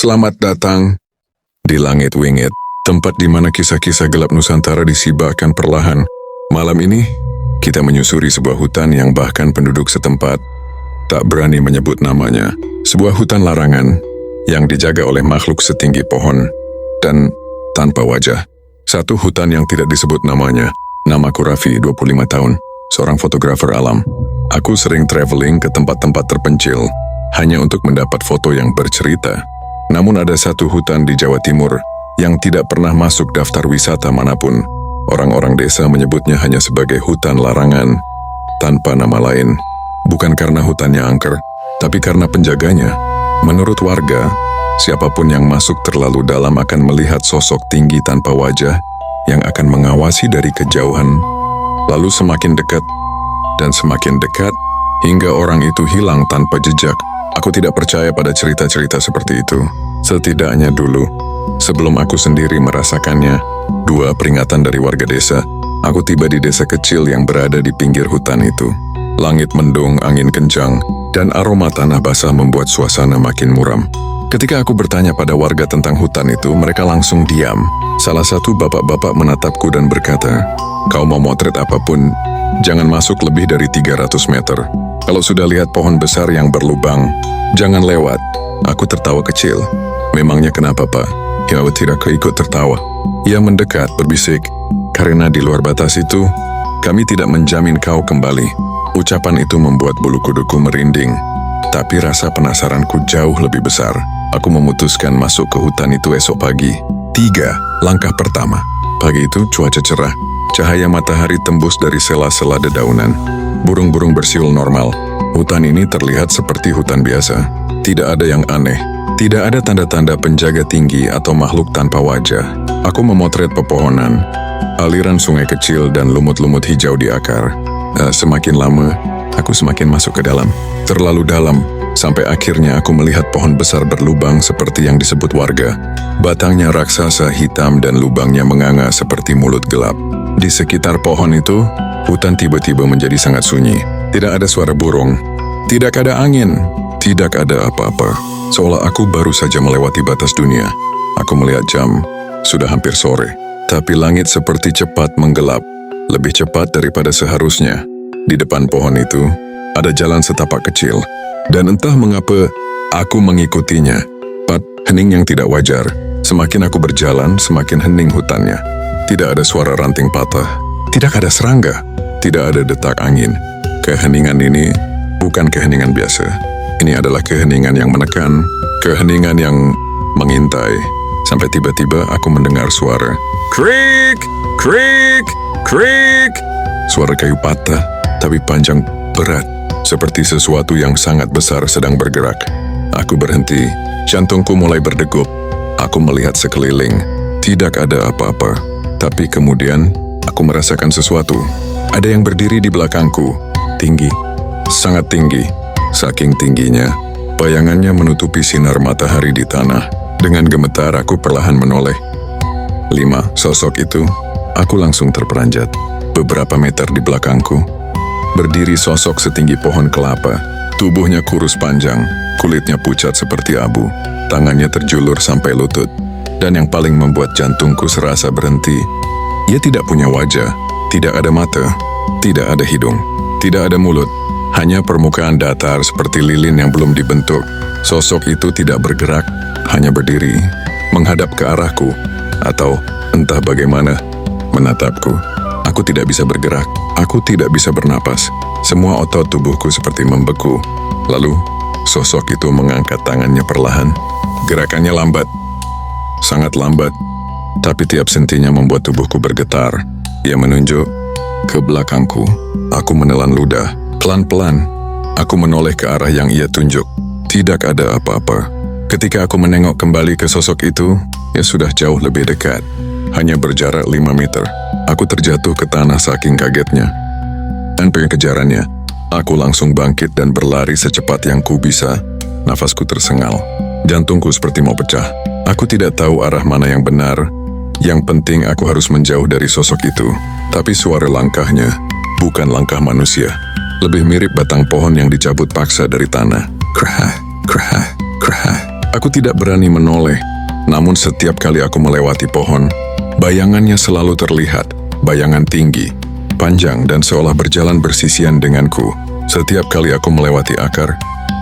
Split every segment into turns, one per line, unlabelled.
Selamat datang di Langit Wingit, tempat di mana kisah-kisah gelap Nusantara disibakkan perlahan. Malam ini, kita menyusuri sebuah hutan yang bahkan penduduk setempat tak berani menyebut namanya. Sebuah hutan larangan yang dijaga oleh makhluk setinggi pohon dan tanpa wajah. Satu hutan yang tidak disebut namanya. Namaku Raffi, 25 tahun, seorang fotografer alam. Aku sering traveling ke tempat-tempat terpencil hanya untuk mendapat foto yang bercerita. Namun ada satu hutan di Jawa Timur yang tidak pernah masuk daftar wisata manapun. Orang-orang desa menyebutnya hanya sebagai hutan larangan, tanpa nama lain. Bukan karena hutannya angker, tapi karena penjaganya. Menurut warga, siapapun yang masuk terlalu dalam akan melihat sosok tinggi tanpa wajah yang akan mengawasi dari kejauhan, lalu semakin dekat dan semakin dekat hingga orang itu hilang tanpa jejak. Aku tidak percaya pada cerita-cerita seperti itu. Setidaknya dulu, sebelum aku sendiri merasakannya. 2 peringatan dari warga desa. Aku tiba di desa kecil yang berada di pinggir hutan itu. Langit mendung, angin kencang, dan aroma tanah basah membuat suasana makin muram. Ketika aku bertanya pada warga tentang hutan itu, mereka langsung diam. Salah satu bapak-bapak menatapku dan berkata, "Kau mau motret apapun, jangan masuk lebih dari 300 meter. Kalau sudah lihat pohon besar yang berlubang, jangan lewat." Aku tertawa kecil. "Memangnya kenapa, Pak?" "Ya, tidak keikut tertawa." Ia mendekat berbisik, "Karena di luar batas itu, kami tidak menjamin kau kembali." Ucapan itu membuat bulu kuduku merinding. Tapi rasa penasaranku jauh lebih besar. Aku memutuskan masuk ke hutan itu esok pagi. 3. Langkah pertama. Pagi itu cuaca cerah. Cahaya matahari tembus dari sela-sela dedaunan. Burung-burung bersiul normal. Hutan ini terlihat seperti hutan biasa. Tidak ada yang aneh. Tidak ada tanda-tanda penjaga tinggi atau makhluk tanpa wajah. Aku memotret pepohonan, aliran sungai kecil dan lumut-lumut hijau di akar. Semakin lama, aku semakin masuk ke dalam. Terlalu dalam, sampai akhirnya aku melihat pohon besar berlubang seperti yang disebut warga. Batangnya raksasa hitam dan lubangnya menganga seperti mulut gelap. Di sekitar pohon itu, hutan tiba-tiba menjadi sangat sunyi. Tidak ada suara burung, tidak ada angin, tidak ada apa-apa. Seolah aku baru saja melewati batas dunia. Aku melihat jam, sudah hampir sore. Tapi langit seperti cepat menggelap, lebih cepat daripada seharusnya. Di depan pohon itu, ada jalan setapak kecil. Dan entah mengapa, aku mengikutinya. Hening yang tidak wajar. Semakin aku berjalan, semakin hening hutannya. Tidak ada suara ranting patah, tidak ada serangga, tidak ada detak angin. Keheningan ini bukan keheningan biasa. Ini adalah keheningan yang menekan, keheningan yang mengintai. Sampai tiba-tiba aku mendengar suara krik, krik, krik. Suara kayu patah, tapi panjang berat, seperti sesuatu yang sangat besar sedang bergerak. Aku berhenti, jantungku mulai berdegup. Aku melihat sekeliling, tidak ada apa-apa. Tapi kemudian, aku merasakan sesuatu. Ada yang berdiri di belakangku, tinggi, sangat tinggi. Saking tingginya, bayangannya menutupi sinar matahari di tanah. Dengan gemetar, aku perlahan menoleh. 5. Sosok itu, aku langsung terperanjat. Beberapa meter di belakangku, berdiri sosok setinggi pohon kelapa. Tubuhnya kurus panjang, kulitnya pucat seperti abu. Tangannya terjulur sampai lutut. Dan yang paling membuat jantungku serasa berhenti, ia tidak punya wajah, tidak ada mata, tidak ada hidung, tidak ada mulut. Hanya permukaan datar seperti lilin yang belum dibentuk. Sosok itu tidak bergerak, hanya berdiri, menghadap ke arahku, atau entah bagaimana, menatapku. Aku tidak bisa bergerak, aku tidak bisa bernapas. Semua otot tubuhku seperti membeku. Lalu, sosok itu mengangkat tangannya perlahan. Gerakannya lambat, sangat lambat, tapi tiap sentinya membuat tubuhku bergetar. Ia menunjuk ke belakangku. Aku menelan ludah. Pelan-pelan, aku menoleh ke arah yang ia tunjuk. Tidak ada apa-apa. Ketika aku menengok kembali ke sosok itu, ia sudah jauh lebih dekat. Hanya berjarak 5 meter. Aku terjatuh ke tanah saking kagetnya. Dan pengejarannya, aku langsung bangkit dan berlari secepat yang ku bisa. Nafasku tersengal. Jantungku seperti mau pecah. Aku tidak tahu arah mana yang benar. Yang penting aku harus menjauh dari sosok itu. Tapi suara langkahnya bukan langkah manusia. Lebih mirip batang pohon yang dicabut paksa dari tanah. Krah, krah, krah. Aku tidak berani menoleh, namun setiap kali aku melewati pohon, bayangannya selalu terlihat, bayangan tinggi, panjang dan seolah berjalan bersisian denganku. Setiap kali aku melewati akar,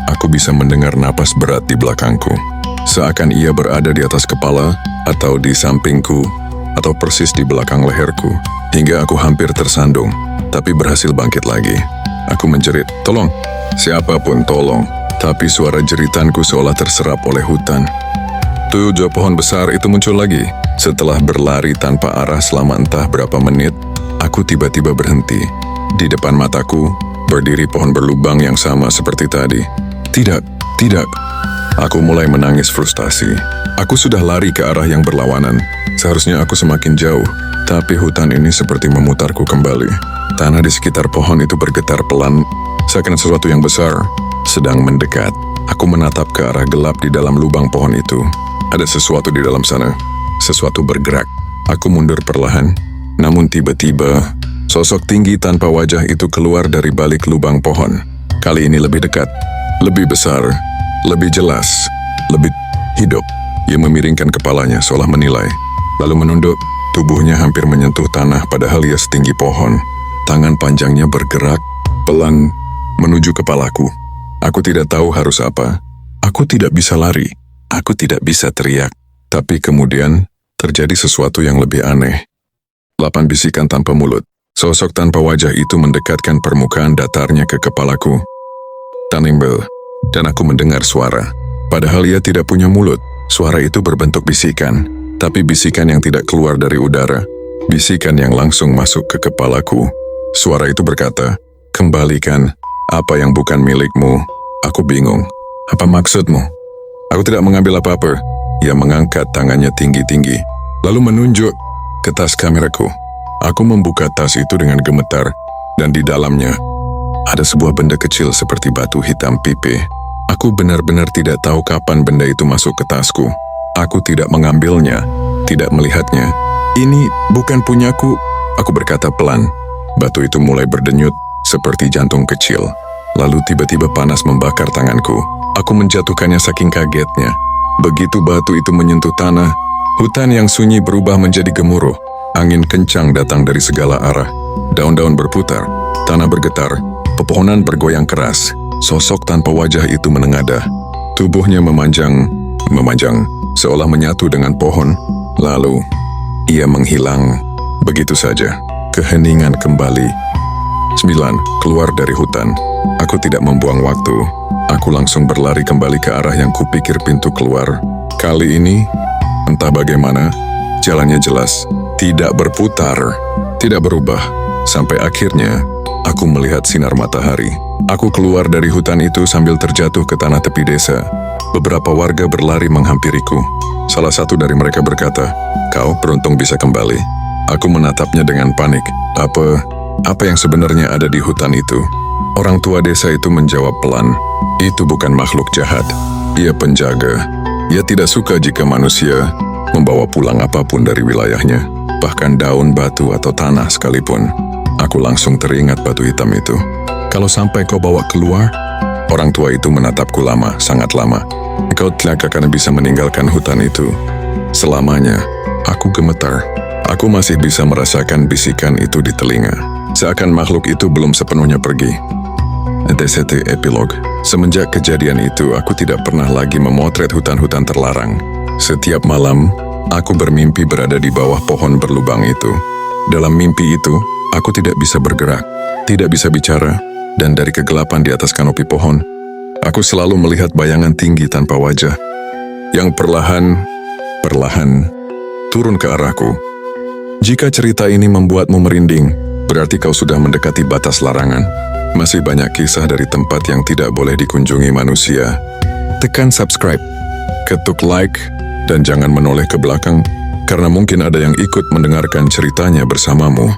aku bisa mendengar napas berat di belakangku. Seakan ia berada di atas kepala, atau di sampingku, atau persis di belakang leherku, hingga aku hampir tersandung, tapi berhasil bangkit lagi. Aku menjerit, "Tolong!" Siapapun tolong, tapi suara jeritanku seolah terserap oleh hutan. Tujuh pohon besar itu muncul lagi. Setelah berlari tanpa arah selama entah berapa menit, aku tiba-tiba berhenti. Di depan mataku, berdiri pohon berlubang yang sama seperti tadi. Tidak. Aku mulai menangis frustasi. Aku sudah lari ke arah yang berlawanan. Seharusnya aku semakin jauh, tapi hutan ini seperti memutarku kembali. Tanah di sekitar pohon itu bergetar pelan, seakan sesuatu yang besar sedang mendekat. Aku menatap ke arah gelap di dalam lubang pohon itu. Ada sesuatu di dalam sana. Sesuatu bergerak. Aku mundur perlahan. Namun tiba-tiba, sosok tinggi tanpa wajah itu keluar dari balik lubang pohon. Kali ini lebih dekat, lebih besar, lebih jelas, lebih hidup. Ia memiringkan kepalanya seolah menilai, lalu menunduk. Tubuhnya hampir menyentuh tanah padahal ia setinggi pohon. Tangan panjangnya bergerak, pelan, menuju kepalaku. Aku tidak tahu harus apa. Aku tidak bisa lari. Aku tidak bisa teriak. Tapi kemudian, terjadi sesuatu yang lebih aneh. 8 bisikan tanpa mulut. Sosok tanpa wajah itu mendekatkan permukaan datarnya ke kepalaku. Tanimbel, dan aku mendengar suara. Padahal ia tidak punya mulut. Suara itu berbentuk bisikan, tapi bisikan yang tidak keluar dari udara. Bisikan yang langsung masuk ke kepalaku. Suara itu berkata, "Kembalikan apa yang bukan milikmu." Aku bingung. Apa maksudmu? Aku tidak mengambil apa-apa. Ia mengangkat tangannya tinggi-tinggi, lalu menunjuk ke tas kameraku. Aku membuka tas itu dengan gemetar, dan di dalamnya ada sebuah benda kecil seperti batu hitam pipih. Aku benar-benar tidak tahu kapan benda itu masuk ke tasku. Aku tidak mengambilnya, tidak melihatnya. "Ini bukan punyaku," aku berkata pelan. Batu itu mulai berdenyut seperti jantung kecil. Lalu tiba-tiba panas membakar tanganku. Aku menjatuhkannya saking kagetnya. Begitu batu itu menyentuh tanah, hutan yang sunyi berubah menjadi gemuruh. Angin kencang datang dari segala arah. Daun-daun berputar, tanah bergetar, pepohonan bergoyang keras. Sosok tanpa wajah itu menengadah. Tubuhnya memanjang, seolah menyatu dengan pohon. Lalu, ia menghilang. Begitu saja, keheningan kembali. 9. Keluar dari hutan. Aku tidak membuang waktu. Aku langsung berlari kembali ke arah yang kupikir pintu keluar. Kali ini, entah bagaimana, jalannya jelas, tidak berputar, tidak berubah. Sampai akhirnya, aku melihat sinar matahari. Aku keluar dari hutan itu sambil terjatuh ke tanah tepi desa. Beberapa warga berlari menghampiriku. Salah satu dari mereka berkata, "Kau beruntung bisa kembali." Aku menatapnya dengan panik. Apa yang sebenarnya ada di hutan itu? Orang tua desa itu menjawab pelan, "Itu bukan makhluk jahat. Ia penjaga. Ia tidak suka jika manusia membawa pulang apapun dari wilayahnya, bahkan daun, batu, atau tanah sekalipun." Aku langsung teringat batu hitam itu. "Kalau sampai kau bawa keluar?" Orang tua itu menatapku lama, sangat lama. "Engkau tidak akan bisa meninggalkan hutan itu selamanya." Aku gemetar. Aku masih bisa merasakan bisikan itu di telinga. Seakan makhluk itu belum sepenuhnya pergi. DCT Epilog. Semenjak kejadian itu, aku tidak pernah lagi memotret hutan-hutan terlarang. Setiap malam, aku bermimpi berada di bawah pohon berlubang itu. Dalam mimpi itu, aku tidak bisa bergerak, tidak bisa bicara, dan dari kegelapan di atas kanopi pohon, aku selalu melihat bayangan tinggi tanpa wajah, yang perlahan turun ke arahku. Jika cerita ini membuatmu merinding, berarti kau sudah mendekati batas larangan. Masih banyak kisah dari tempat yang tidak boleh dikunjungi manusia. Tekan subscribe, ketuk like, dan jangan menoleh ke belakang, karena mungkin ada yang ikut mendengarkan ceritanya bersamamu.